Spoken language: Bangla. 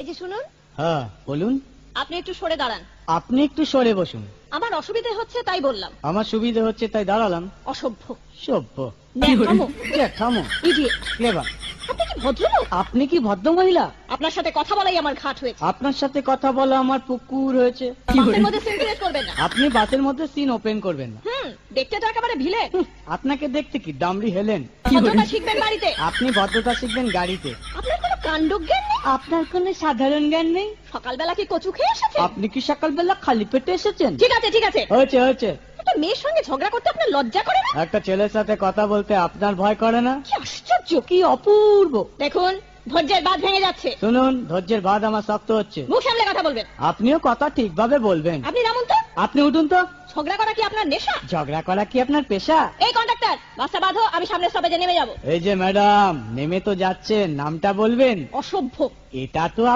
এই যে শুনুন। হ্যাঁ বলুন। আপনি একটু সরে দাঁড়ান। আপনি একটু সরে বসুন। আমার অসুবিধা হচ্ছে তাই বললাম। আমার সুবিধা হচ্ছে তাই দাঁড়ালাম। অসভ্য, সভ্য, ন্যাকামো, জ্যাঠামো, ইডিয়েট। ক্লেভার। আপনি কি ভদ্রলোক? আপনি কি ভদ্র মহিলা? আপনার সাথে কথা বলাই আমার ঘাট হয়েছে। আপনার সাথে কথা বলা আমার পুকুর হয়েছে। বাসের মধ্যে সিন ক্রিয়েট করবেন না। আপনি বাসের মধ্যে সিন ওপেন করবেন না। দেখতে তো একেবারে ভিলেন। আপনাকে দেখতে কি ডামরি হেলেন? ভদ্রতা শিখবেন বাড়িতে। আপনি ভদ্রতা শিখবেন গাড়িতে। আপনার কোনো কাণ্ডজ্ঞান নেই। আপনার কোনো সাধারণ জ্ঞান নেই। সকালবেলা কি কচু খেয়ে এসেছেন? আপনি কি সকালবেলা খালি পেটে এসেছেন? ঠিক আছে ঠিক আছে। হয়েছে হয়েছে। একটা মেয়ের সঙ্গে ঝগড়া করতে আপনার লজ্জা করে না? একটা ছেলের সাথে কথা বলতে আপনার ভয় করে না? কি আশ্চর্য, কি অপূর্ব। দেখুন ধৈর্যের বাঁধ ভেঙে যাচ্ছে। শুনুন, ধৈর্যের বাঁধ আমার শক্ত হচ্ছে। মুখ সামলে কথা বলবেন। আপনিও কথা ঠিকভাবে বলবেন। আপনি নামুন তো। আপনি উঠুন তো। ঝগড়া করা কি আপনার নেশা? ঝগড়া করা কি আপনার পেশা? এই কন্ডাক্টর, বাসটা বাঁধো, আমি সামনের স্টপেজে নেমে যাব। এই যে ম্যাডাম, নেমে তো যাচ্ছেন, নামটা বলবেন। অসভ্য। এটা তো